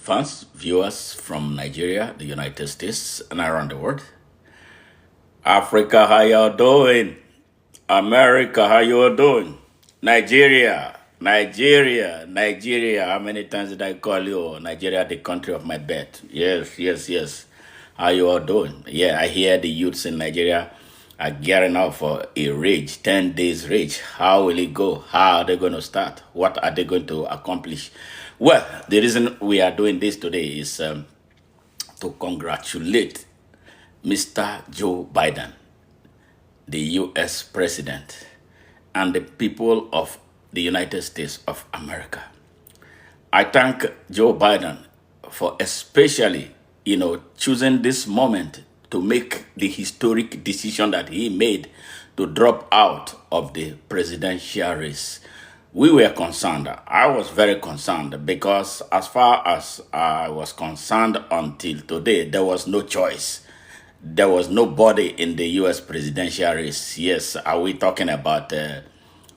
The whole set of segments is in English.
fans, viewers from Nigeria, the United States, and around the world. Africa, how y'all doing? America, how you all doing? Nigeria. How many times did I call you? Nigeria, the country of my birth. Yes. How you all doing? Yeah, I hear the youths in Nigeria are gearing up for a rage, 10 days rage. How will it go? How are they going to start? What are they going to accomplish? Well, the reason we are doing this today is to congratulate Mr. Joe Biden, the US president, and the people of the United States of America. I thank Joe Biden for especially, choosing this moment to make the historic decision that he made to drop out of the presidential race. We were concerned. I was very concerned because as far as I was concerned until today, there was no choice. There was nobody in the U.S. presidential race. Yes, are we talking about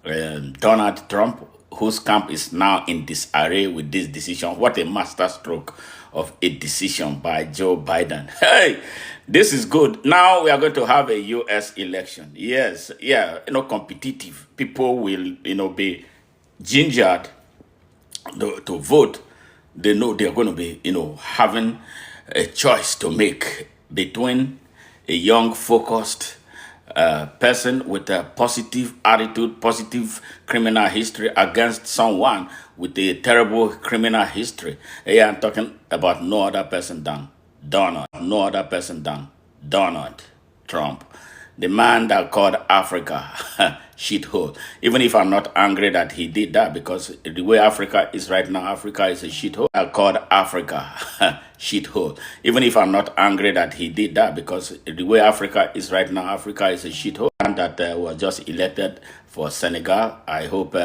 Donald Trump, whose camp is now in disarray with this decision? What a masterstroke of a decision by Joe Biden. Hey, this is good. Now we are going to have a U.S. election. Yes, competitive. People will, be gingered to vote. They know they're going to be, having a choice to make between a young, focused person with a positive attitude, positive criminal history against someone with a terrible criminal history. Yeah, I'm talking about no other person than Donald Trump. The man that called Africa shithole. Even if I'm not angry that he did that, because the way Africa is right now, Africa is a shithole. I called Africa shithole. Even if I'm not angry that he did that, because the way Africa is right now, Africa is a shithole. And that was just elected for Senegal. I hope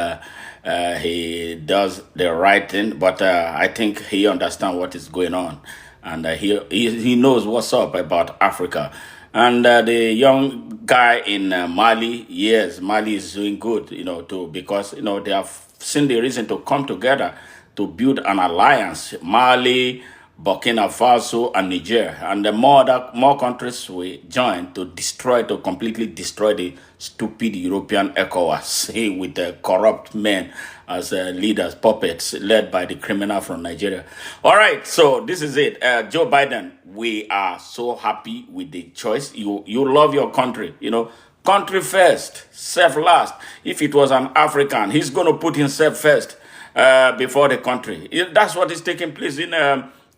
he does the right thing, but I think he understands what is going on. And he knows what's up about Africa. And the young guy in Mali, yes, Mali is doing good, because, they have seen the reason to come together to build an alliance. Mali, Burkina Faso, and Niger. And the more countries we join to completely destroy the stupid European ECOWAS with the corrupt men as leaders, puppets, led by the criminal from Nigeria. All right, so this is it. Joe Biden, we are so happy with the choice. You love your country, country first, self last. If it was an African, he's going to put himself first before the country. That's what is taking place in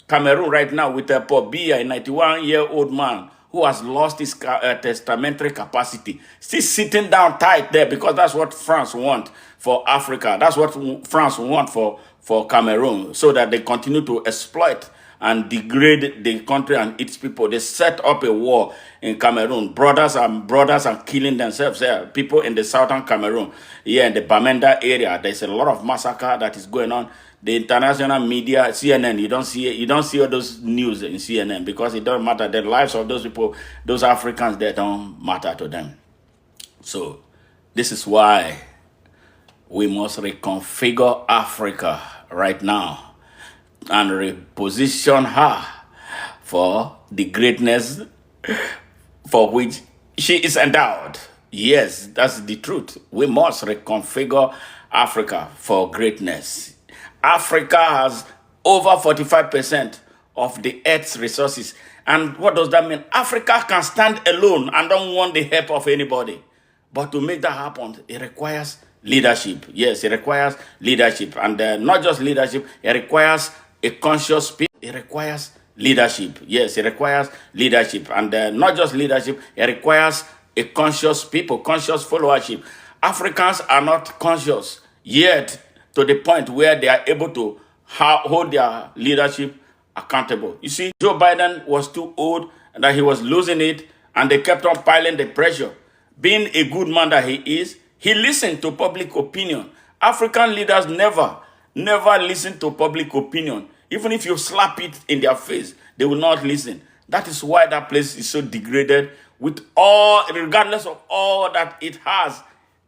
Cameroon right now with Paul Biya, a 91-year-old man who has lost his testamentary capacity, still sitting down tight there because that's what France want for Africa. That's what France want for Cameroon, so that they continue to exploit and degrade the country and its people. They set up a war in Cameroon. Brothers are killing themselves there. People in the southern Cameroon, in the Bamenda area, there's a lot of massacre that is going on. The international media, CNN, you don't see all those news in CNN because it doesn't matter. The lives of those people, those Africans, they don't matter to them. So this is why we must reconfigure Africa right now and reposition her for the greatness for which she is endowed. Yes, that's the truth. We must reconfigure Africa for greatness. Africa has over 45% of the Earth's resources. And what does that mean? Africa can stand alone and don't want the help of anybody. But to make that happen, it requires leadership. Yes, it requires leadership. And not just leadership, it requires a conscious people. It requires leadership. Yes, it requires leadership. And not just leadership, it requires a conscious people, conscious followership. Africans are not conscious yet to the point where they are able to hold their leadership accountable. You see, Joe Biden was too old and that he was losing it, and they kept on piling the pressure. Being a good man that he is, he listened to public opinion. African leaders never listen to public opinion. Even if you slap it in their face, they will not listen. That is why that place is so degraded, regardless of all that it has,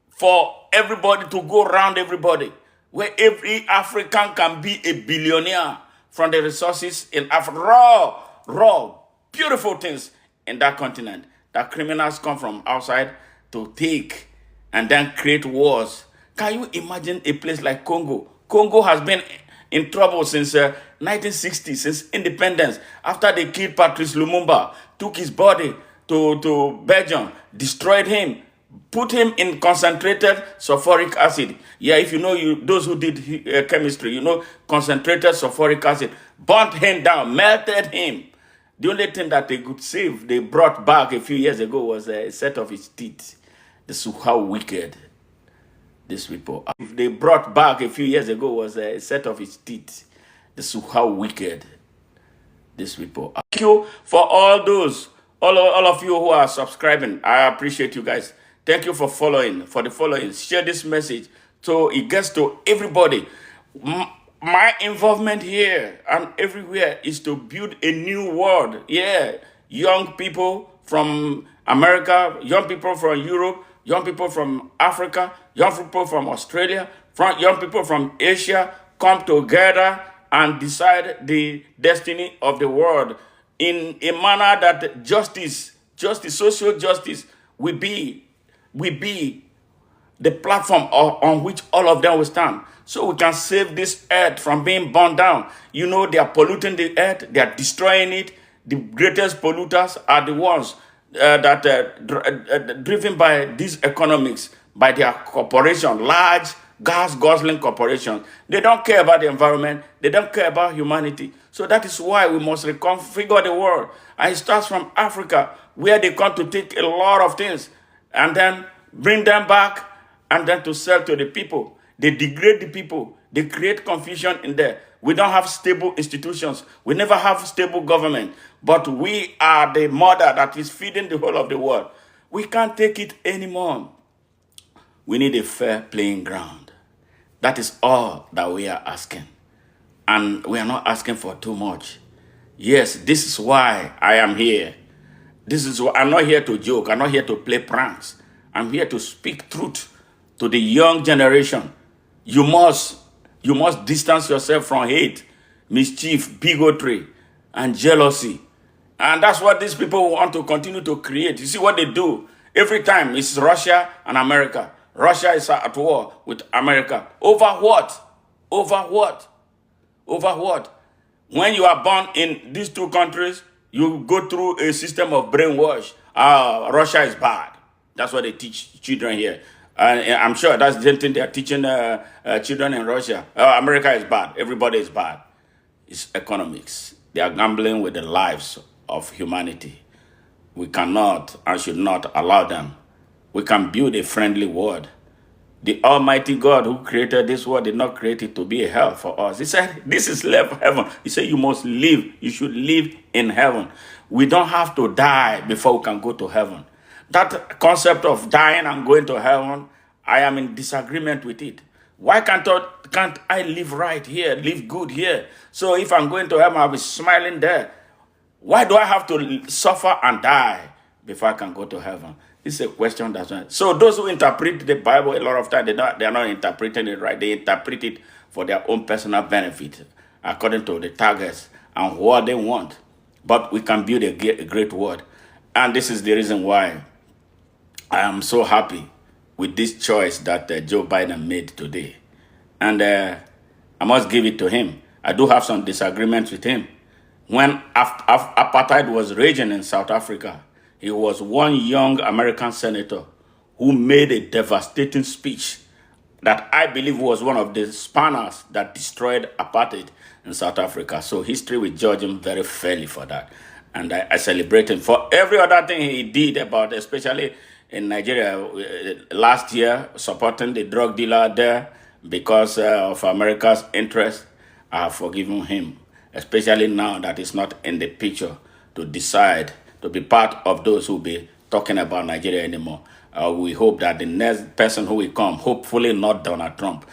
for everybody to go around everybody, where every African can be a billionaire from the resources in Africa, raw, beautiful things in that continent that criminals come from outside to take and then create wars. Can you imagine a place like Congo? Congo has been in trouble since 1960, since independence. After they killed Patrice Lumumba, took his body to Belgium, destroyed him, put him in concentrated sulfuric acid. Yeah, if you know, those who did chemistry, you know, concentrated sulfuric acid, burnt him down, melted him. The only thing that they could save, they brought back a few years ago, was a set of his teeth. This is how wicked these people are. They brought back a few years ago was a set of his teeth. This is how wicked these people are. Thank you for all those, all of you who are subscribing. I appreciate you guys. Thank you for for the following. Share this message so it gets to everybody. My involvement here and everywhere is to build a new world. Yeah, young people from America, young people from Europe, young people from Africa, young people from Australia, young people from Asia come together and decide the destiny of the world in a manner that justice, social justice will be the platform on which all of them will stand. So we can save this earth from being burned down. You know, they are polluting the earth. They are destroying it. The greatest polluters are the ones that are driven by these economics, by their corporation, large gas-guzzling corporations. They don't care about the environment. They don't care about humanity. So that is why we must reconfigure the world. And it starts from Africa, where they come to take a lot of things and then bring them back and then to sell to the people. They degrade the people. They create confusion in there. We don't have stable institutions. We never have stable government. But we are the mother that is feeding the whole of the world. We can't take it anymore. We need a fair playing ground. That is all that we are asking. And we are not asking for too much. Yes, this is why I am here. I'm not here to joke. I'm not here to play pranks. I'm here to speak truth to the young generation. You must distance yourself from hate, mischief, bigotry, and jealousy. And that's what these people want to continue to create. You see what they do? Every time it's Russia and America. Russia is at war with America. Over what? Over what? Over what? When you are born in these two countries, you go through a system of brainwash. Russia is bad. That's what they teach children here. I'm sure that's the same thing they are teaching children in Russia. America is bad. Everybody is bad. It's economics. They are gambling with the lives of humanity. We cannot and should not allow them. We can build a friendly world. The Almighty God who created this world did not create it to be a hell for us. He said, this is heaven. He said, you must live. You should live in heaven. We don't have to die before we can go to heaven. That concept of dying and going to heaven, I am in disagreement with it. Why can't I live right here, live good here? So if I'm going to heaven, I'll be smiling there. Why do I have to suffer and die before I can go to heaven? It's a question that's right. So those who interpret the Bible, a lot of times, they are not interpreting it right. They interpret it for their own personal benefit, according to the targets and what they want. But we can build a great world. And this is the reason why I am so happy with this choice that Joe Biden made today. And I must give it to him. I do have some disagreements with him. When apartheid was raging in South Africa, he was one young American senator who made a devastating speech that I believe was one of the spanners that destroyed apartheid in South Africa. So history will judge him very fairly for that. And I celebrate him for every other thing he did about, especially in Nigeria last year, supporting the drug dealer there because of America's interest. I have forgiven him, especially now that he's not in the picture to decide to be part of those who will be talking about Nigeria anymore. We hope that the next person who will come, hopefully not Donald Trump,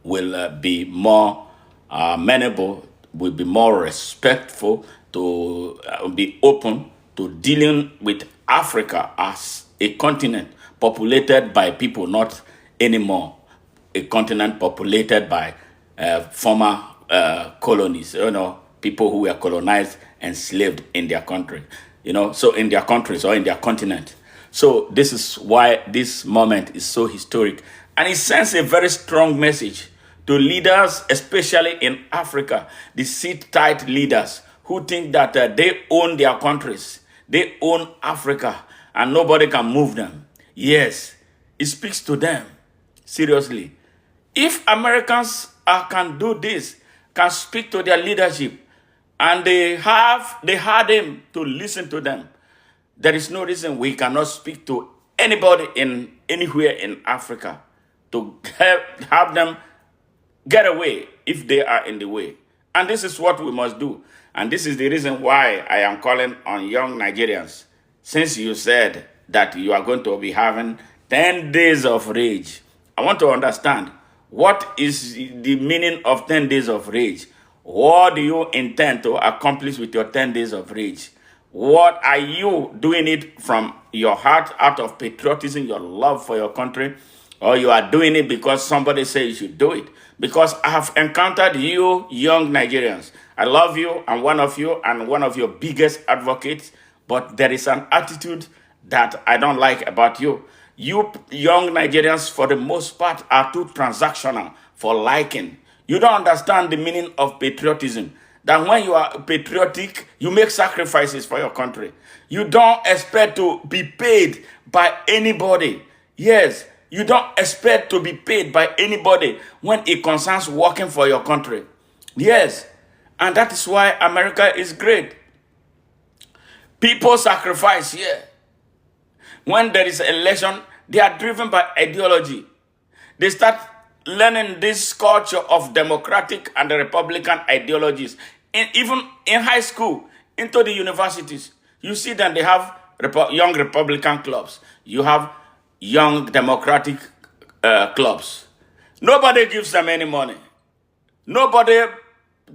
will be more amenable, will be more respectful, to be open to dealing with Africa as a continent populated by people, not anymore a continent populated by former colonies, people who were colonized, enslaved in their country, so in their countries or in their continent. So this is why this moment is so historic. And it sends a very strong message to leaders, especially in Africa, the sit-tight leaders who think that they own their countries, they own Africa, and nobody can move them. Yes, it speaks to them, seriously. If Americans can do this, can speak to their leadership, and they had them to listen to them, there is no reason we cannot speak to anybody anywhere in Africa to have them get away if they are in the way. And this is what we must do. And this is the reason why I am calling on young Nigerians. Since you said that you are going to be having 10 days of rage, I want to understand, what is the meaning of 10 days of rage? What do you intend to accomplish with your 10 days of rage? What are you doing it from your heart, out of patriotism, your love for your country? Or you are doing it because somebody says you should do it? Because I have encountered you, young Nigerians. I love you. I'm one of you and one of your biggest advocates. But there is an attitude that I don't like about you. You young Nigerians, for the most part, are too transactional for liking. You don't understand the meaning of patriotism. That when you are patriotic, you make sacrifices for your country. You don't expect to be paid by anybody. Yes, you don't expect to be paid by anybody when it concerns working for your country. Yes, and that is why America is great. People sacrifice here. When there is an election, they are driven by ideology. They start learning this culture of democratic and Republican ideologies. Even in high school, into the universities, you see that they have young Republican clubs. You have young Democratic clubs. Nobody gives them any money. Nobody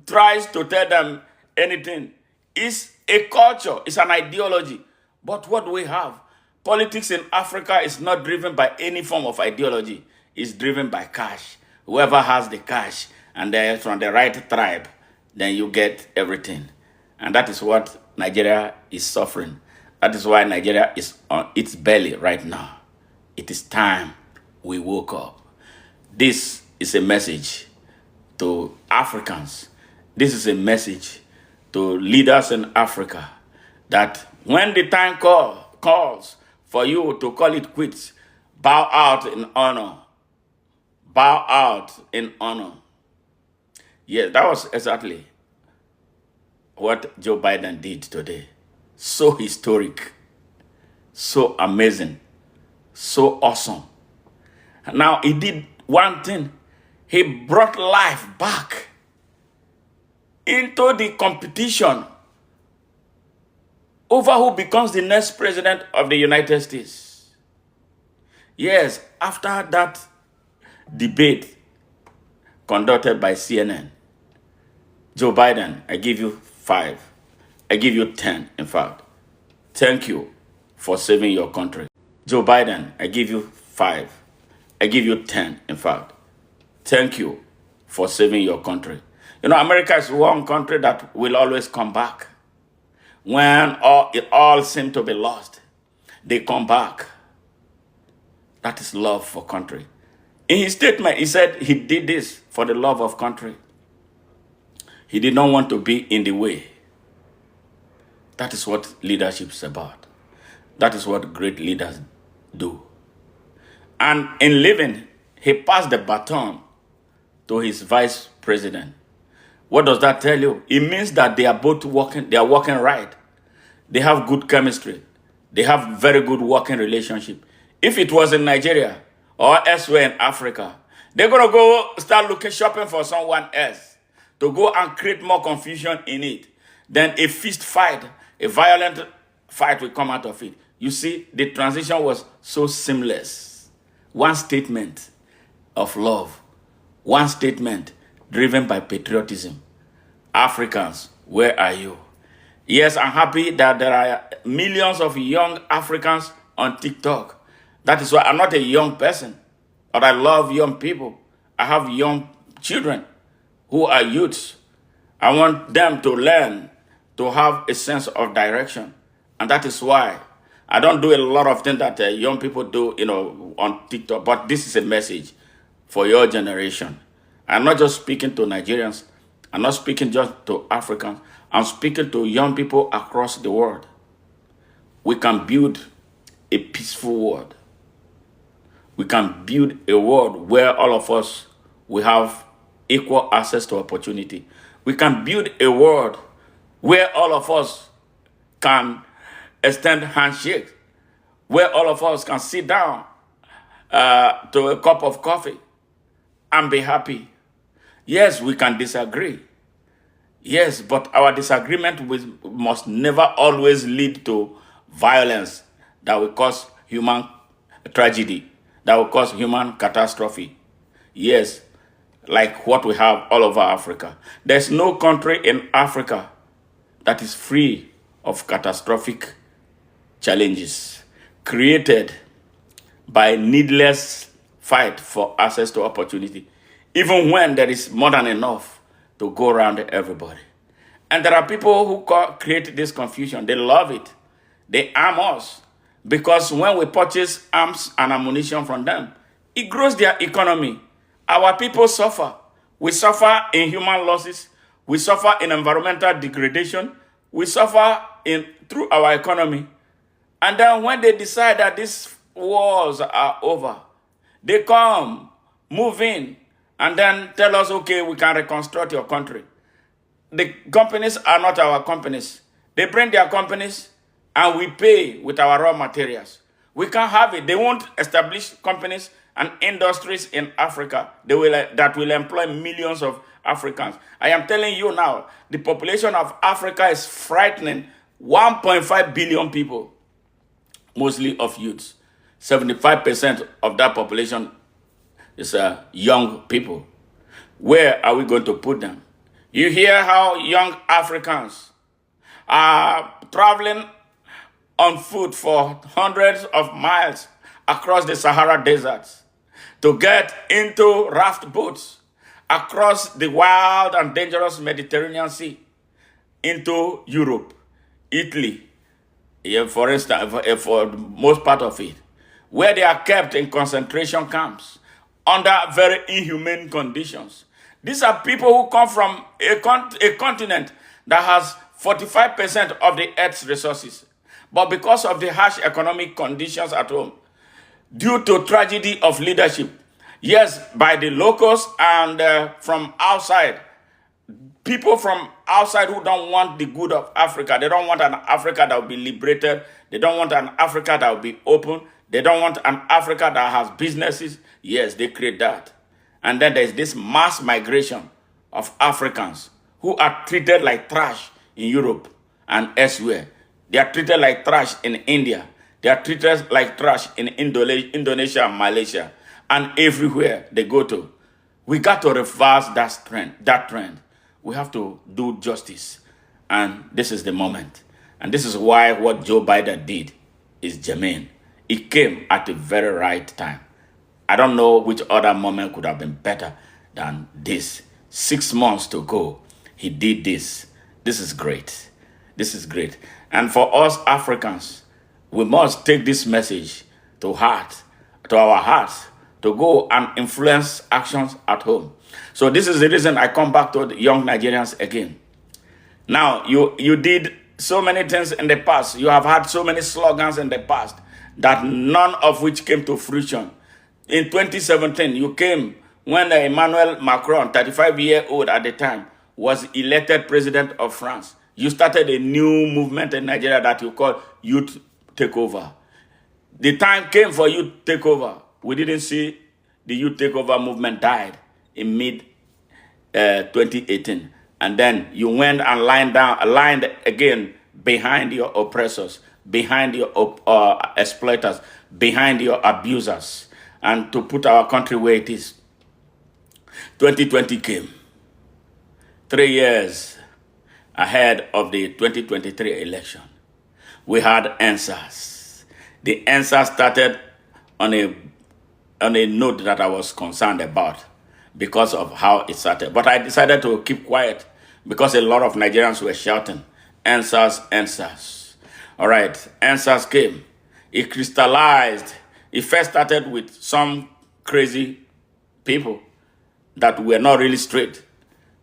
tries to tell them anything. It's a culture. It's an ideology. But what do we have? Politics in Africa is not driven by any form of ideology. It's driven by cash. Whoever has the cash and they're from the right tribe, then you get everything. And that is what Nigeria is suffering. That is why Nigeria is on its belly right now. It is time we woke up. This is a message to Africans. This is a message to leaders in Africa that when the time calls for you to call it quits, bow out in honor. Bow out in honor. Yes, that was exactly what Joe Biden did today. So historic, so amazing, so awesome. Now, he did one thing. He brought life back into the competition over who becomes the next president of the United States. Yes, after that debate conducted by CNN, Joe Biden, I give you 5. I give you 10, in fact. Thank you for saving your country. Joe Biden, I give you 5. I give you 10, in fact. Thank you for saving your country. You know, America is one country that will always come back. When it all seems to be lost, they come back. That is love for country. In his statement, he said he did this for the love of country. He did not want to be in the way. That is what leadership is about. That is what great leaders do. And in leaving, he passed the baton to his vice president. What does that tell you? It means that they are both working, they are working right. They have good chemistry. They have very good working relationship. If it was in Nigeria or elsewhere in Africa, they're going to go start shopping for someone else to go and create more confusion in it. Then a fist fight, a violent fight will come out of it. You see, the transition was so seamless. One statement of love. One statement driven by patriotism. Africans, where are you? Yes, I'm happy that there are millions of young Africans on TikTok. That is why I'm not a young person, but I love young people. I have young children who are youths. I want them to learn to have a sense of direction. And that is why I don't do a lot of things that young people do, on TikTok. But this is a message for your generation. I'm not just speaking to Nigerians. I'm not speaking just to Africans. I'm speaking to young people across the world. We can build a peaceful world. We can build a world where all of us will have equal access to opportunity. We can build a world where all of us can extend handshakes, where all of us can sit down to a cup of coffee and be happy. Yes, we can disagree. Yes, but our disagreement must never always lead to violence that will cause human tragedy, that will cause human catastrophe. Yes, like what we have all over Africa. There's no country in Africa that is free of catastrophic challenges created by needless fight for access to opportunity, even when there is more than enough to go around everybody. And there are people who create this confusion. They love it. They arm us because when we purchase arms and ammunition from them, it grows their economy. Our people suffer. We suffer in human losses. We suffer in environmental degradation. We suffer through our economy. And then when they decide that these wars are over, they come, move in, and then tell us, okay, we can reconstruct your country. The companies are not our companies. They bring their companies and we pay with our raw materials. We can't have it. They won't establish companies and industries in Africa that will employ millions of Africans. I am telling you now, the population of Africa is frightening. 1.5 billion people, mostly of youths. 75% of that population is young people. Where are we going to put them? You hear how young Africans are traveling on foot for hundreds of miles across the Sahara deserts to get into raft boats across the wild and dangerous Mediterranean Sea into Europe, Italy, for instance, for most part of it, where they are kept in concentration camps under very inhumane conditions. These are people who come from a continent that has 45% of the Earth's resources. But because of the harsh economic conditions at home, due to tragedy of leadership, yes, by the locals and from outside, people from outside who don't want the good of Africa. They don't want an Africa that will be liberated. They don't want an Africa that will be open. They don't want an Africa that has businesses. Yes, they create that. And then there's this mass migration of Africans who are treated like trash in Europe and elsewhere. They are treated like trash in India. They are treated like trash in Indonesia and Malaysia and everywhere they go to. We got to reverse that trend. We have to do justice. And this is the moment. And this is why what Joe Biden did is germane. It came at the very right time. I don't know which other moment could have been better than this. 6 months to go, he did this. This is great. This is great. And for us Africans, we must take this message to our hearts, to go and influence actions at home. So this is the reason I come back to the young Nigerians again. Now, you did so many things in the past. You have had so many slogans in the past that none of which came to fruition. In 2017, you came when Emmanuel Macron, 35-year-old at the time, was elected president of France. You started a new movement in Nigeria that you call Youth Takeover. The time came for Youth Takeover. We didn't see the Youth Takeover movement died in mid-2018. And then you went and aligned again behind your oppressors, behind your exploiters, behind your abusers, and to put our country where it is. 2020 came, 3 years ahead of the 2023 election. We had answers. The answer started on a note that I was concerned about. because of how it started. But I decided to keep quiet because a lot of Nigerians were shouting, answers, answers. All right, answers came. It crystallized. It first started with some crazy people that were not really straight.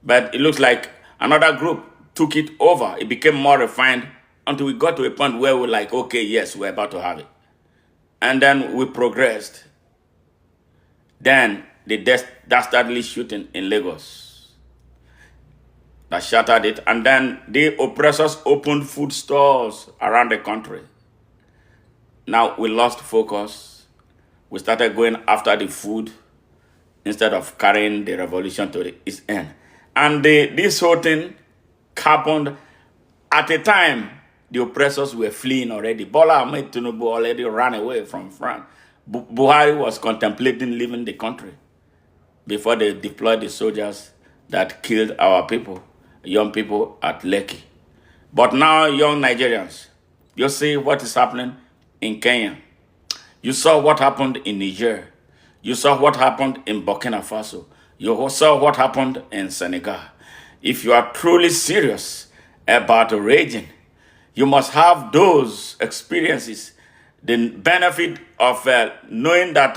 But it looks like another group took it over. It became more refined until we got to a point where we're like, okay, yes, we're about to have it. And then we progressed. Then the dastardly shooting in Lagos that shattered it. And then the oppressors opened food stores around the country. Now we lost focus. We started going after the food instead of carrying the revolution to its end. And this whole thing happened at a time the oppressors were fleeing already. Bola Ahmed Tinubu already ran away from France. Buhari was contemplating leaving the country before they deployed the soldiers that killed our people, young people at Lekki. But now, young Nigerians, you see what is happening in Kenya. You saw what happened in Niger. You saw what happened in Burkina Faso. You saw what happened in Senegal. If you are truly serious about raging, you must have those experiences, the benefit of knowing that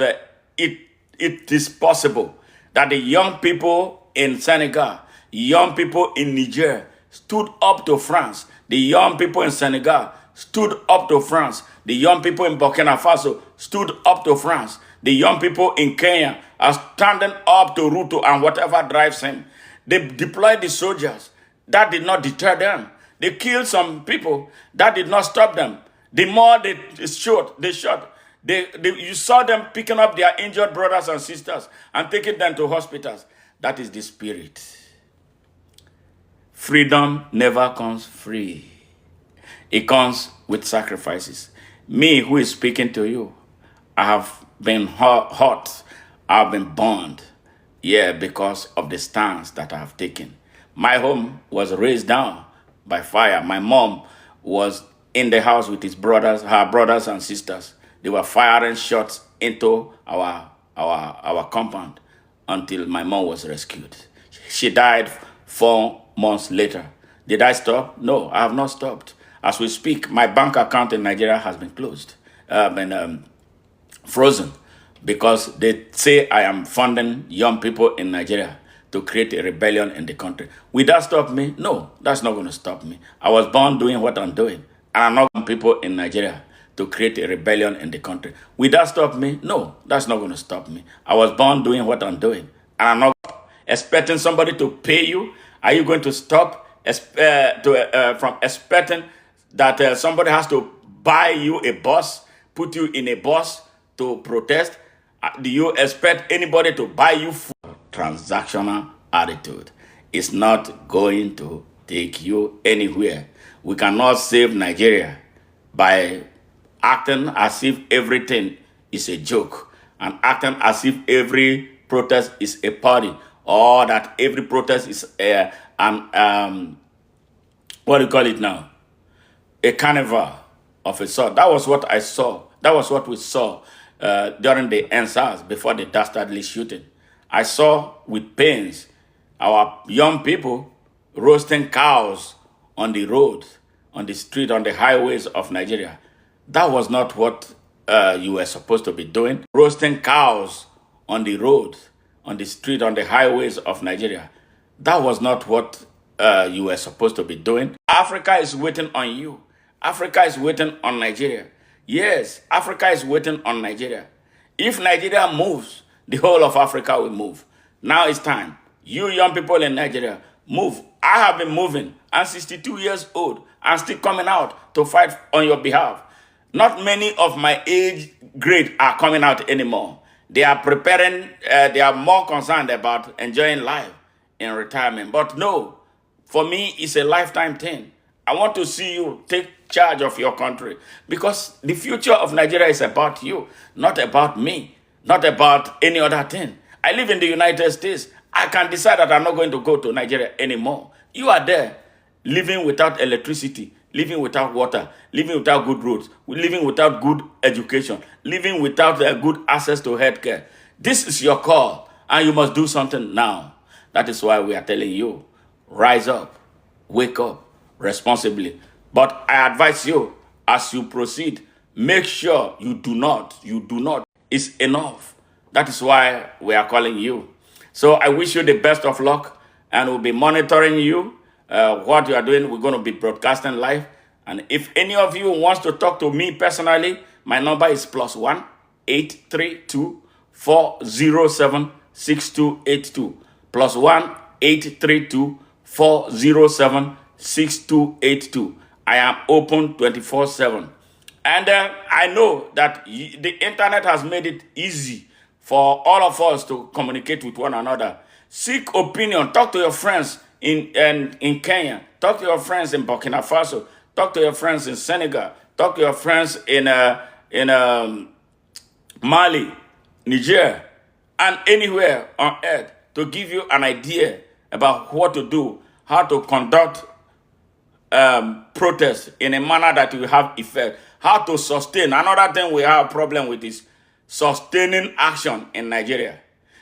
it is possible that the young people in Senegal, young people in Niger stood up to France. The young people in Senegal stood up to France. The young people in Burkina Faso stood up to France. The young people in Kenya are standing up to Ruto and whatever drives him. They deployed the soldiers. That did not deter them. They killed some people. That did not stop them. The more they shot. You saw them picking up their injured brothers and sisters and taking them to hospitals. That is the spirit. Freedom never comes free. It comes with sacrifices. Me, who is speaking to you, I have been hot. I've been burned. Yeah, because of the stance that I have taken. My home was raised down by fire. My mom was in the house with her brothers and sisters. They were firing shots into our compound until my mom was rescued. She died 4 months later. Did I stop? No, I have not stopped. As we speak, my bank account in Nigeria has been closed, frozen, because they say I am funding young people in Nigeria to create a rebellion in the country. Will that stop me? No, that's not going to stop me. I was born doing what I'm doing, and I'm not people in Nigeria to create a rebellion in the country. Will that stop me? No, that's not going to stop me. I was born doing what I'm doing, and I'm not expecting somebody to pay you. Are you going to stop from expecting that somebody has to buy you a bus, put you in a bus to protest? Do you expect anybody to buy you food? Transactional attitude is not going to take you anywhere. We cannot save Nigeria by acting as if everything is a joke and acting as if every protest is a party, or that every protest is what do you call it now? A carnival of a sort. That was what I saw. That was what we saw during the NSAS before the dastardly shooting. I saw with pains our young people roasting cows on the road, on the street, on the highways of Nigeria. That was not what you were supposed to be doing. Roasting cows on the road, on the street, on the highways of Nigeria. That was not what you were supposed to be doing. Africa is waiting on you. Africa is waiting on Nigeria. Yes, Africa is waiting on Nigeria. If Nigeria moves, the whole of Africa will move. Now it's time. You young people in Nigeria, move. I have been moving. I'm 62 years old. I'm still coming out to fight on your behalf. Not many of my age grade are coming out anymore. They are preparing, they are more concerned about enjoying life in retirement. But no, for me, it's a lifetime thing. I want to see you take charge of your country, because the future of Nigeria is about you, not about me, not about any other thing. I live in the United States. I can decide that I'm not going to go to Nigeria anymore. You are there, living without electricity, living without water, living without good roads, living without good education, living without good access to healthcare. This is your call. And you must do something now. That is why we are telling you, rise up, wake up responsibly. But I advise you, as you proceed, make sure you do not. It's enough. That is why we are calling you. So I wish you the best of luck, and we'll be monitoring you, what you are doing. We're going to be broadcasting live. And if any of you wants to talk to me personally, my number is +1 832 407 6282. +1 832 407 6282. I am open 24/7. And I know that the internet has made it easy for all of us to communicate with one another. Seek opinion. Talk to your friends in Kenya. Talk to your friends in Burkina Faso. Talk to your friends in Senegal. Talk to your friends in Mali, Niger, and anywhere on earth to give you an idea about what to do, how to conduct protests in a manner that will have effect, how to sustain. Another thing we have a problem with is sustaining action in Nigeria.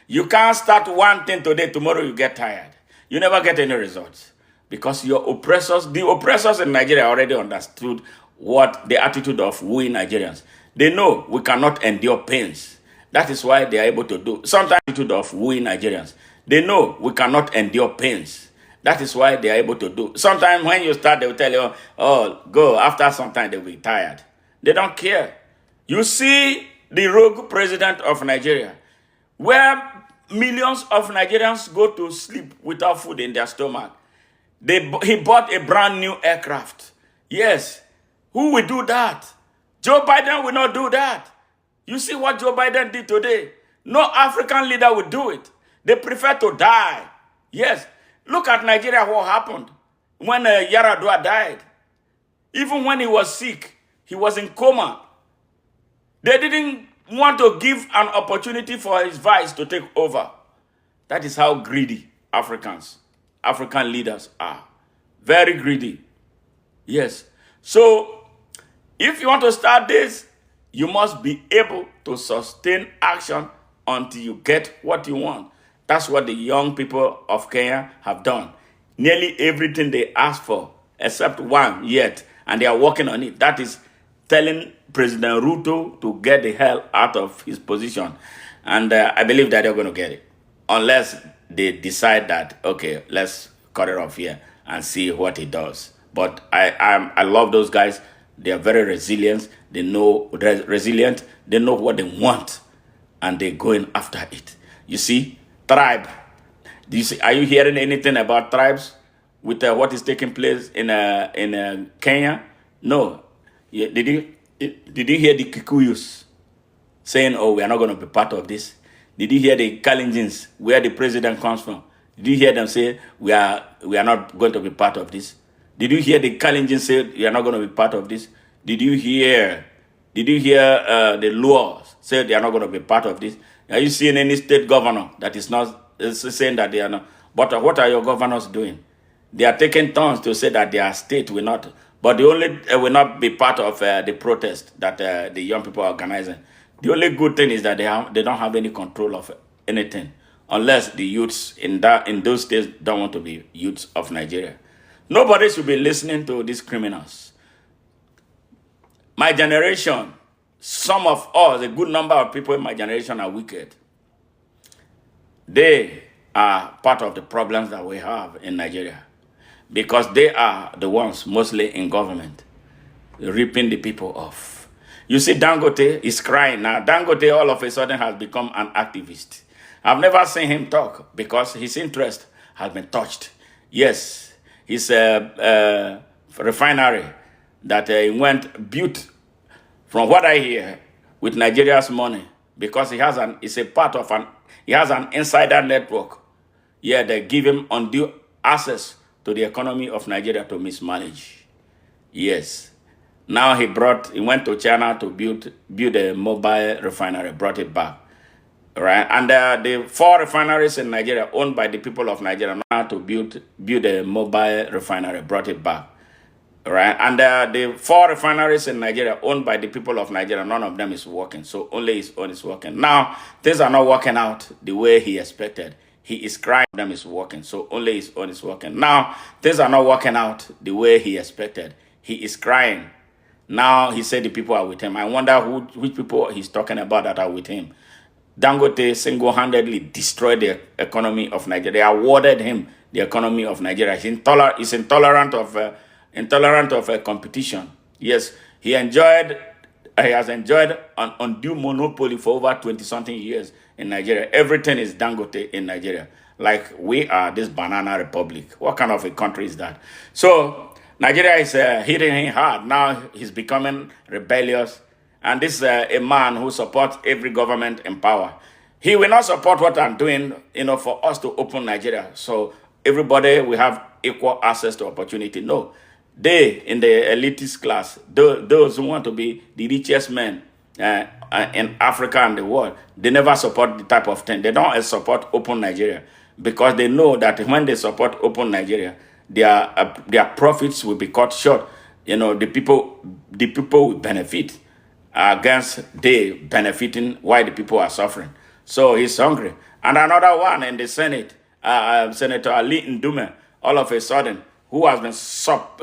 You can't start one thing today, tomorrow you get tired. You never get any results because the oppressors in Nigeria already understood what the attitude of we Nigerians. They know we cannot endure pains. That is why they are able to do. Sometimes the attitude of we Nigerians. They know we cannot endure pains. That is why they are able to do. Sometimes when you start, they will tell you, oh, go. After some time, they will be tired. They don't care. You see the rogue president of Nigeria, where millions of Nigerians go to sleep without food in their stomach. He bought a brand new aircraft. Yes. Who will do that? Joe Biden will not do that. You see what Joe Biden did today? No African leader would do it. They prefer to die. Yes. Look at Nigeria, what happened when Yaradua died. Even when he was sick, he was in coma. They didn't want to give an opportunity for his vice to take over. That is how greedy African leaders are. Very greedy. Yes. So, if you want to start this, you must be able to sustain action until you get what you want. That's what the young people of Kenya have done. Nearly everything they asked for, except one yet, and they are working on it. That is telling President Ruto to get the hell out of his position. And I believe that they're going to get it. Unless they decide that, okay, let's cut it off here and see what he does. But I love those guys. They are very resilient. They know resilient. They know what they want, and they're going after it. You see, tribe. Do you see? Are you hearing anything about tribes with what is taking place in Kenya? No. Did you hear the Kikuyus saying, "Oh, we are not going to be part of this"? Did you hear the Kalenjins, where the president comes from? Did you hear them say, "We are not going to be part of this"? Did you hear the Kalenjins say, "We are not going to be part of this"? Did you hear the Luos say they are not going to be part of this? Are you seeing any state governor that is not saying that they are not? But what are your governors doing? They are taking turns to say that their state will not, but they only will not be part of the protest that the young people are organizing. The only good thing is that they don't have any control of anything, unless the youths in those states don't want to be youths of Nigeria. Nobody should be listening to these criminals. My generation, some of us, a good number of people in my generation are wicked. They are part of the problems that we have in Nigeria because they are the ones mostly in government, ripping the people off. You see, Dangote is crying now. Dangote all of a sudden has become an activist. I've never seen him talk because his interest has been touched. Yes, his refinery that he built, from what I hear, with Nigeria's money, because he has an insider network. Yeah, they give him undue access to the economy of Nigeria to mismanage. Yes. Now he went to China to build a mobile refinery, brought it back. Right? And the 4 refineries in Nigeria owned by the people of Nigeria now to build a mobile refinery, brought it back. right? And the four refineries in Nigeria owned by the people of Nigeria, none of them is working. So only his own is working. Now, things are not working out the way he expected. He is crying, them is working. So only his own is working. Now, things are not working out the way he expected. He is crying. Now, he said the people are with him. I wonder which people he's talking about that are with him. Dangote single-handedly destroyed the economy of Nigeria. They awarded him the economy of Nigeria. He's intolerant of competition. Yes, he has enjoyed an undue monopoly for over 20-something years in Nigeria. Everything is Dangote in Nigeria. Like we are this banana republic. What kind of a country is that? So Nigeria is hitting him hard. Now he's becoming rebellious. And this is a man who supports every government in power. He will not support what I'm doing, for us to open Nigeria. So everybody will have equal access to opportunity. No. They, in the elitist class, those who want to be the richest men in Africa and the world, they never support the type of thing. They don't support open Nigeria because they know that when they support open Nigeria, their profits will be cut short. The people will benefit against they benefiting while the people are suffering. So he's hungry. And another one in the Senate, Senator Ali Ndume, all of a sudden, who has been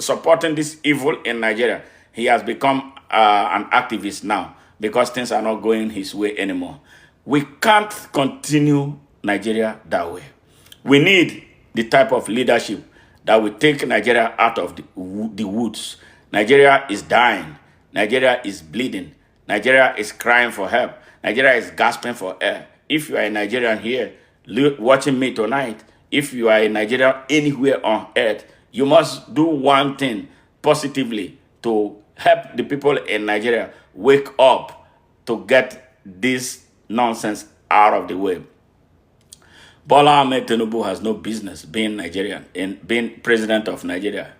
supporting this evil in Nigeria, he has become an activist now because things are not going his way anymore. We can't continue Nigeria that way. We need the type of leadership that will take Nigeria out of the woods. Nigeria is dying. Nigeria is bleeding. Nigeria is crying for help. Nigeria is gasping for air. If you are a Nigerian here watching me tonight, if you are a Nigerian anywhere on earth, you must do one thing positively to help the people in Nigeria wake up to get this nonsense out of the way. Bola Ahmed Tinubu has no business being Nigerian and being president of Nigeria.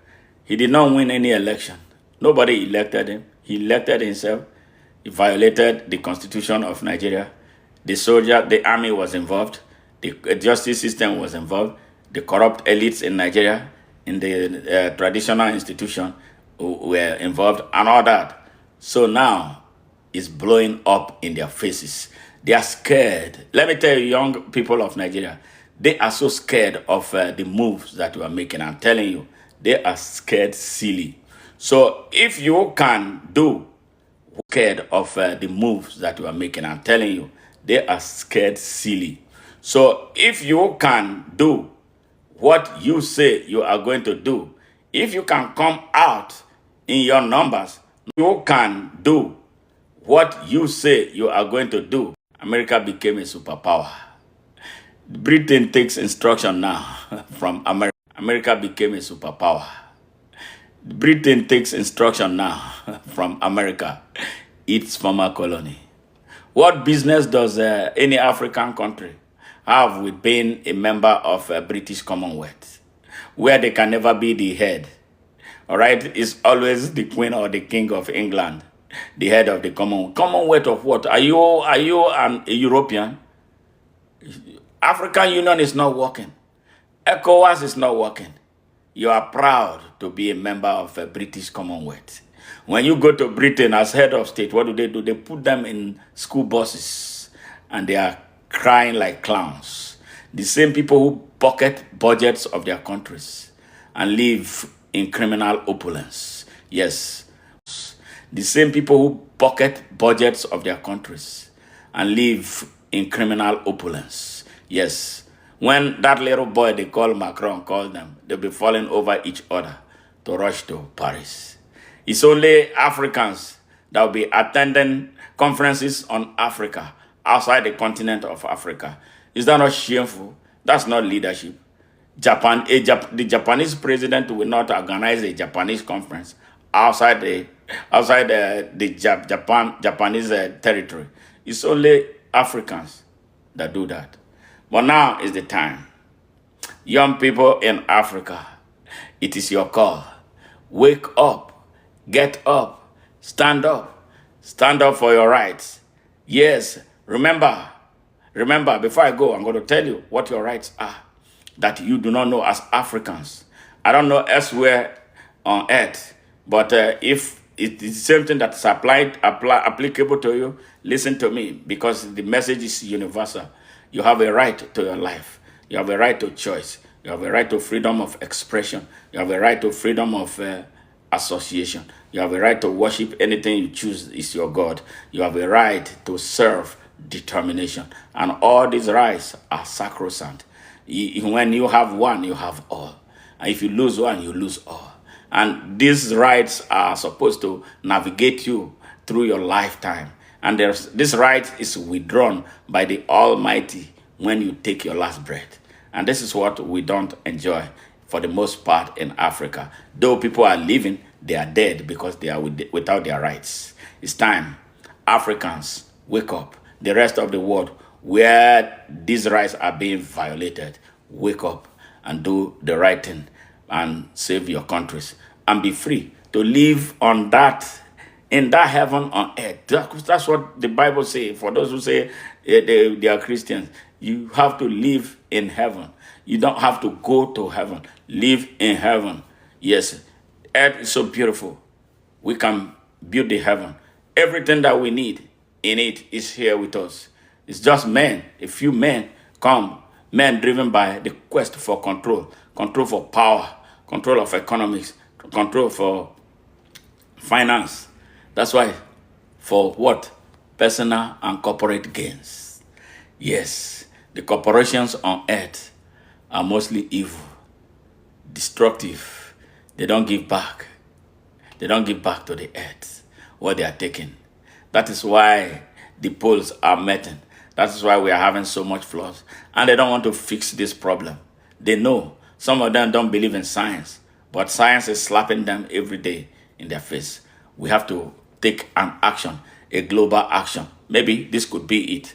He did not win any election. Nobody elected him. He elected himself. He violated the constitution of Nigeria. The army was involved. The justice system was involved. The corrupt elites in Nigeria, in the traditional institution, were involved and all that. So now it's blowing up in their faces. They are scared. Let me tell you, young people of Nigeria, they are so scared of the moves that we are making. I'm telling you, they are scared silly. So if you can do scared of the moves that we are making, I'm telling you, they are scared silly. So if you can do what you say you are going to do, if you can come out in your numbers, you can do what you say you are going to do. America became a superpower. Britain takes instruction now from America. America became a superpower. Britain takes instruction now from America, its former colony. What business does any African country have with being a member of a British Commonwealth, where they can never be the head? All right, it's always the Queen or the King of England, the head of the Commonwealth. Commonwealth of what? Are you a European? African Union is not working. ECOWAS is not working. You are proud to be a member of a British Commonwealth. When you go to Britain as head of state, what do? They put them in school buses and they are crying like clowns. The same people who pocket budgets of their countries and live in criminal opulence. Yes. The same people who pocket budgets of their countries and live in criminal opulence. Yes. When that little boy they call Macron calls them, they'll be falling over each other to rush to Paris. It's only Africans that will be attending conferences on Africa outside the continent of Africa. Is that not shameful? That's not leadership. The Japanese president will not organize a Japanese conference outside the Japanese territory. It's only Africans that do that. But now is the time. Young people in Africa, it is your call. Wake up, get up, stand up for your rights. Yes, remember, before I go, I'm going to tell you what your rights are that you do not know as Africans. I don't know elsewhere on earth But if it is something that's applicable to you, listen to me, because the message is universal. You have a right to your life. You have a right to choice. You have a right to freedom of expression. You have a right to freedom of association. You have a right to worship anything you choose is your God. You have a right to serve determination. And all these rights are sacrosanct. When you have one, you have all. And if you lose one, you lose all. And these rights are supposed to navigate you through your lifetime. And this right is withdrawn by the Almighty when you take your last breath. And this is what we don't enjoy for the most part in Africa. Though people are living, they are dead because they are without their rights. It's time Africans wake up. The rest of the world where these rights are being violated, wake up and do the right thing and save your countries and be free to live on that, in that heaven on earth. That's what the Bible says. For those who say they are Christians, you have to live in heaven. You don't have to go to heaven. Live in heaven. Yes, earth is so beautiful. We can build the heaven. Everything that we need in it is here with us. It's just men, a few men come, men driven by the quest for control for power, control of economics, control for finance. That's why, for what? Personal and corporate gains. Yes, the corporations on earth are mostly evil, destructive. They don't give back. They don't give back to the earth what they are taking. That is why the poles are melting. That is why we are having so much floods. And they don't want to fix this problem. They know. Some of them don't believe in science, but science is slapping them every day in their face. We have to take an action, a global action. Maybe this could be it,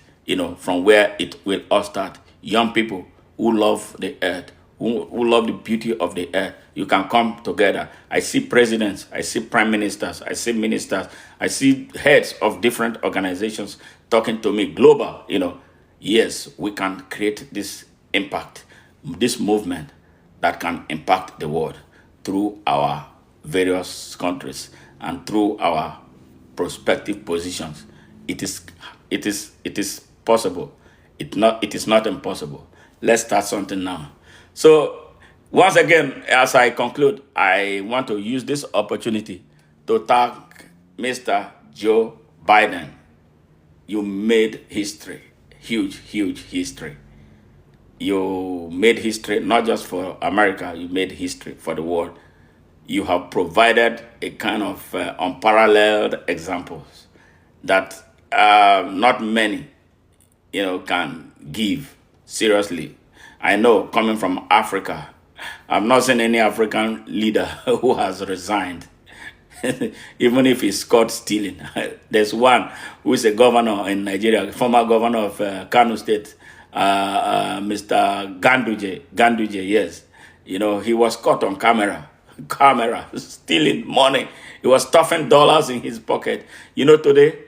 from where it will all start. Young people who love the earth, who love the beauty of the earth, you can come together. I see presidents, I see prime ministers, I see ministers, I see heads of different organizations talking to me, global, Yes, we can create this impact, this movement that can impact the world through our various countries and through our prospective positions. It is possible. It is not impossible. Let's start something now. So once again, as I conclude, I want to use this opportunity to thank Mr. Joe Biden. You made history, huge, huge history. You made history not just for America, you made history for the world. You have provided a kind of unparalleled examples that not many, can give. Seriously, I know, coming from Africa, I've not seen any African leader who has resigned, even if he's caught stealing. There's one who is a governor in Nigeria, former governor of Kano State, Mr. Ganduje, yes. He was caught on camera, stealing money. He was stuffing dollars in his pocket. Today,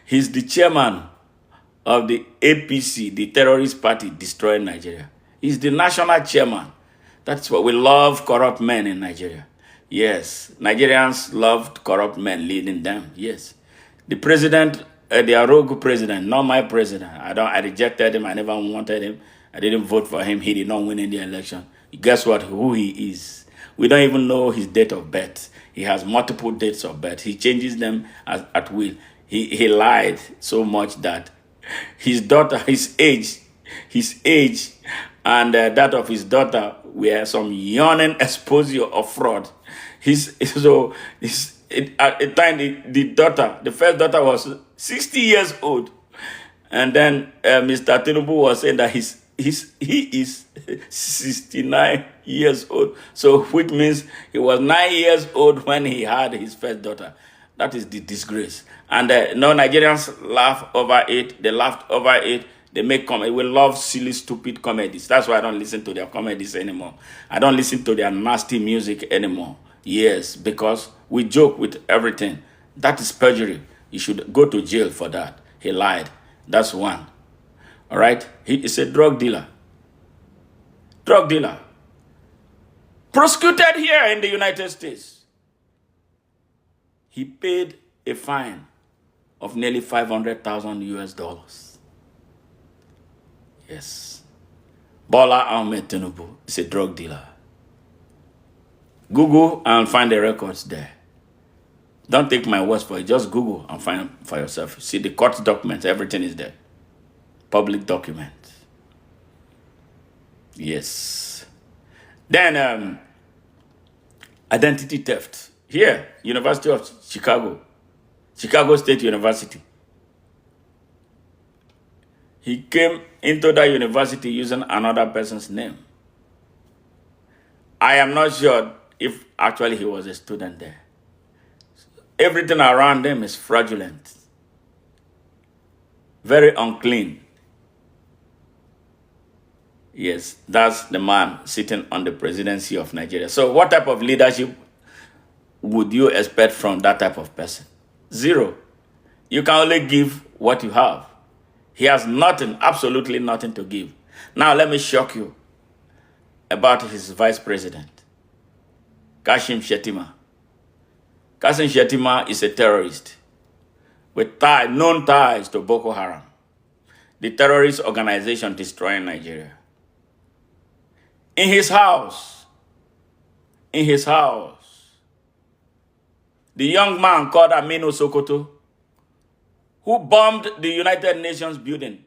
he's the chairman of the APC, the terrorist party destroying Nigeria. He's the national chairman. That's what we love, corrupt men in Nigeria. Yes, Nigerians loved corrupt men leading them. Yes. The president, the rogue president, not my president. I rejected him. I never wanted him. I didn't vote for him. He did not win in the election. Guess what? Who he is. We don't even know his date of birth. He has multiple dates of birth. He changes them at will. He lied so much that his daughter, his age, and that of his daughter were some yawning exposure of fraud. At the time, the first daughter was 60 years old, and then Mr. Tinubu was saying that he is 69 years old. So, which means he was 9 years old when he had his first daughter. That is the disgrace. And no, Nigerians laugh over it. They laughed over it. They make comedy. We love silly, stupid comedies. That's why I don't listen to their comedies anymore. I don't listen to their nasty music anymore. Yes, because we joke with everything. That is perjury. You should go to jail for that. He lied. That's one. All right? He is a drug dealer. Drug dealer. Prosecuted here in the United States. he paid a fine of nearly 500,000 US dollars. Yes. Bola Ahmed Tinubu is a drug dealer. Google and find the records there. Don't take my words for it. Just Google and find for yourself. See the court documents. Everything is there. Public documents. Yes. Then identity theft. Here, University of Chicago. Chicago State University. He came into that university using another person's name. I am not sure if actually he was a student there. Everything around him is fraudulent. Very unclean. Yes, that's the man sitting on the presidency of Nigeria. So what type of leadership would you expect from that type of person? Zero. You can only give what you have. He has nothing, absolutely nothing to give. Now let me shock you about his vice president, Kashim Shettima. Kashim Shettima is a terrorist with known ties to Boko Haram, the terrorist organization destroying Nigeria. In his house, the young man called Aminu Sokoto, who bombed the United Nations building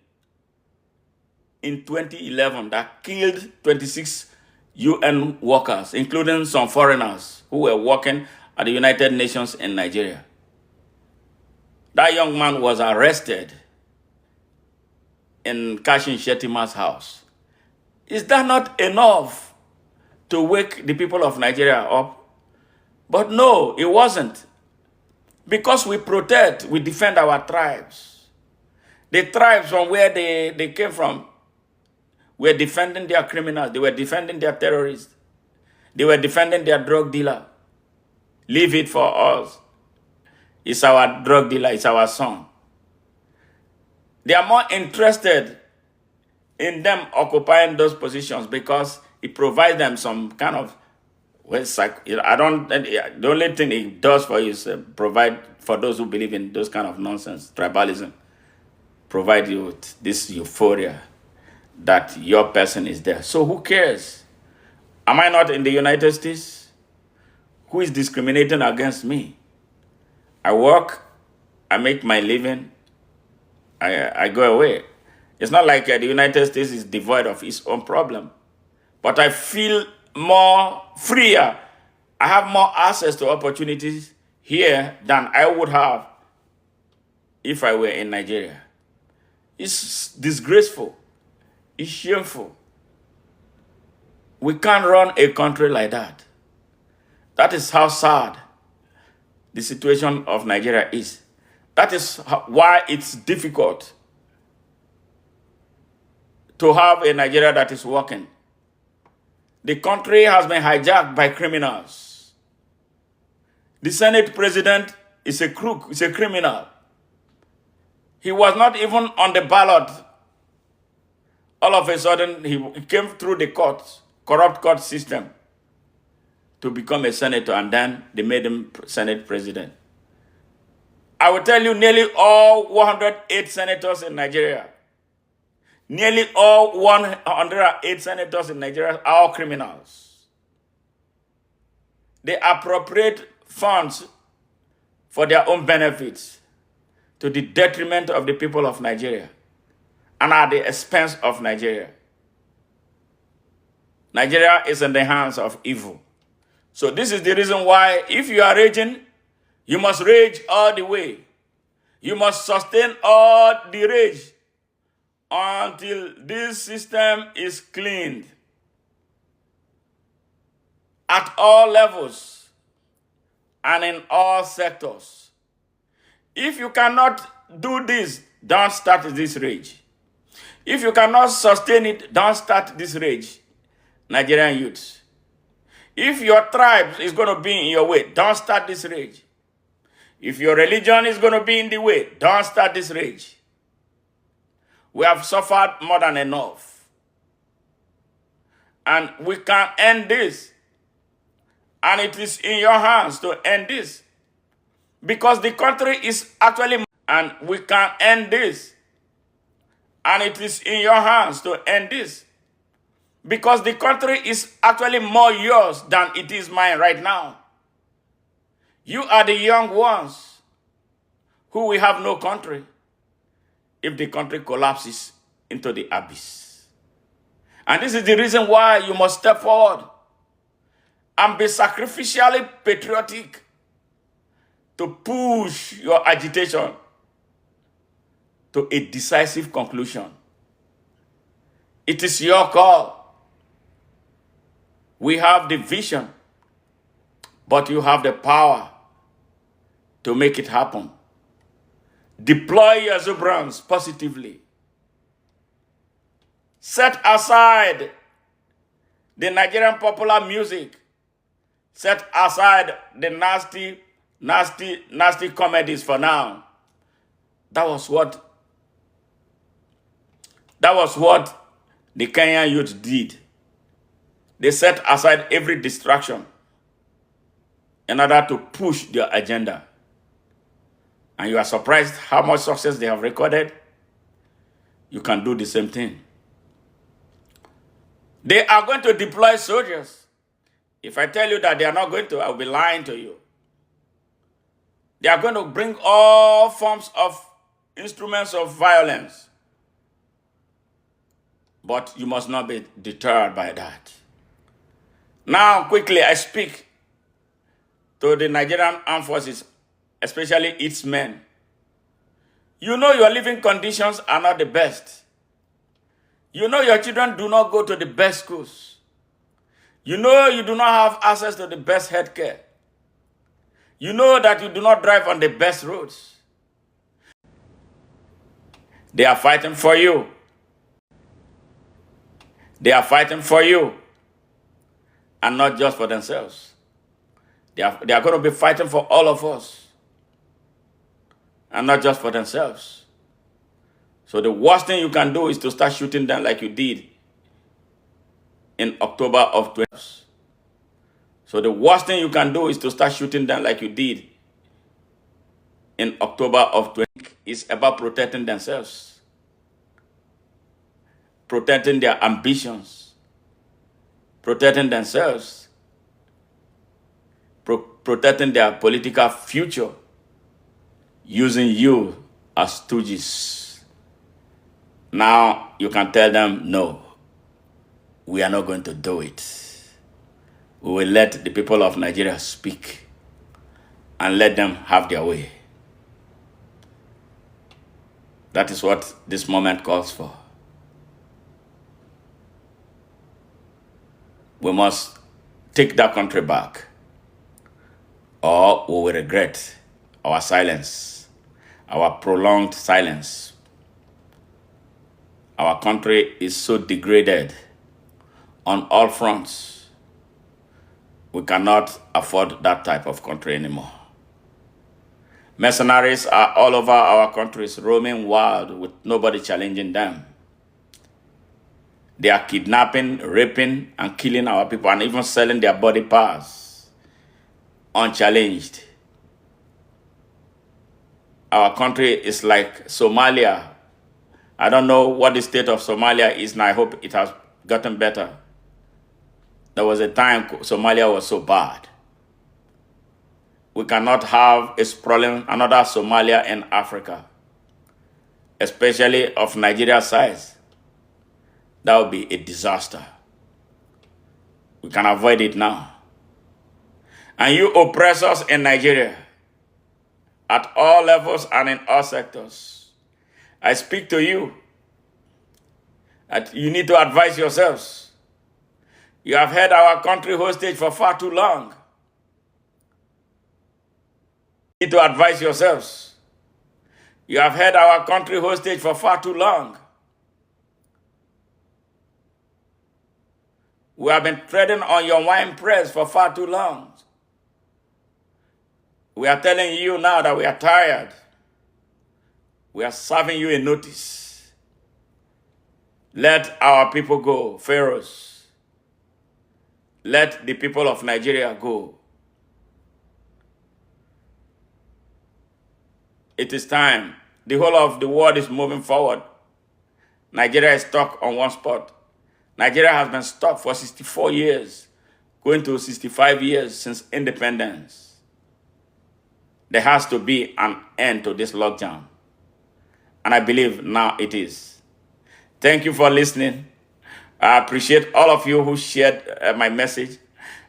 in 2011 that killed 26 UN workers, including some foreigners who were working at the United Nations in Nigeria. That young man was arrested in Kashim Shettima's house. Is that not enough to wake the people of Nigeria up? But no, it wasn't. Because we protect, we defend our tribes. The tribes from where they came from were defending their criminals. They were defending their terrorists. They were defending their drug dealer. Leave it for us. It's our drug dealer. It's our son. They are more interested in them occupying those positions because it provides them some kind of, the only thing it does for you is provide for those who believe in those kind of nonsense, tribalism, provide you with this euphoria that your person is there. So who cares? Am I not in the United States? Who is discriminating against me? I work, I make my living, I go away. It's not like the United States is devoid of its own problem. But I feel more freer. I have more access to opportunities here than I would have if I were in Nigeria. It's disgraceful. It's shameful. We can't run a country like that. That is how sad the situation of Nigeria is. That is why it's difficult to have a Nigeria that is working. The country has been hijacked by criminals. The Senate president is a crook, is a criminal. He was not even on the ballot. All of a sudden, he came through the courts, corrupt court system, to become a senator, and then they made him Senate president. I will tell you, nearly all 108 senators in Nigeria, nearly all 108 senators in Nigeria are all criminals. They appropriate funds for their own benefits to the detriment of the people of Nigeria and at the expense of Nigeria. Nigeria is in the hands of evil. So this is the reason why if you are raging, you must rage all the way. You must sustain all the rage until this system is cleaned at all levels and in all sectors. If you cannot do this, don't start this rage. If you cannot sustain it, don't start this rage, Nigerian youths. If your tribe is going to be in your way, don't start this rage. If your religion is going to be in the way, don't start this rage. We have suffered more than enough. And we can end this. And it is in your hands to end this. Because the country is actually, and we can end this. And it is in your hands to end this. Because the country is actually more yours than it is mine right now. You are the young ones who will have no country if the country collapses into the abyss. And this is the reason why you must step forward and be sacrificially patriotic to push your agitation to a decisive conclusion. It is your call. We have the vision, but you have the power to make it happen. Deploy your exuberance positively. Set aside the Nigerian popular music. Set aside the nasty comedies for now. That was what the Kenyan youth did. They set aside every distraction in order to push their agenda. And you are surprised how much success they have recorded. You can do the same thing. They are going to deploy soldiers. If I tell you that they are not going to, I will be lying to you. They are going to bring all forms of instruments of violence. But you must not be deterred by that. Now, quickly, I speak to the Nigerian armed forces, especially its men. You know your living conditions are not the best. You know your children do not go to the best schools. You know you do not have access to the best healthcare. You know that you do not drive on the best roads. They are fighting for you. They are fighting for you. And not just for themselves. They are going to be fighting for all of us. And not just for themselves. So the worst thing you can do is to start shooting them like you did in October of 20. So the worst thing you can do is to start shooting them like you did in October of 20. It's about protecting themselves. Protecting their ambitions. Protecting themselves, protecting their political future, using you as stooges. Now you can tell them, no, we are not going to do it. We will let the people of Nigeria speak and let them have their way. That is what this moment calls for. We must take that country back, or we will regret our silence, our prolonged silence. Our country is so degraded on all fronts. We cannot afford that type of country anymore. Mercenaries are all over our countries, roaming wild with nobody challenging them. They are kidnapping, raping, and killing our people, and even selling their body parts unchallenged. Our country is like Somalia. I don't know what the state of Somalia is, and I hope it has gotten better. There was a time Somalia was so bad. We cannot have a sprawling another Somalia in Africa, especially of Nigeria's size. That would be a disaster. We can avoid it now. And you oppressors in Nigeria, at all levels and in all sectors, I speak to you that you need to advise yourselves. You have held our country hostage for far too long. You need to advise yourselves. You have held our country hostage for far too long. We have been treading on your wine press for far too long. We are telling you now that we are tired. We are serving you a notice. Let our people go, pharaohs. Let the people of Nigeria go. It is time. The whole of the world is moving forward. Nigeria is stuck on one spot. Nigeria has been stuck for 64 years, going to 65 years since independence. There has to be an end to this lockdown. And I believe now it is. Thank you for listening. I appreciate all of you who shared my message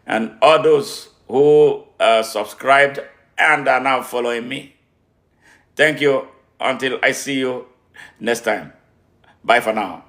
and all those who subscribed and are now following me. Thank you. Until I see you next time. Bye for now.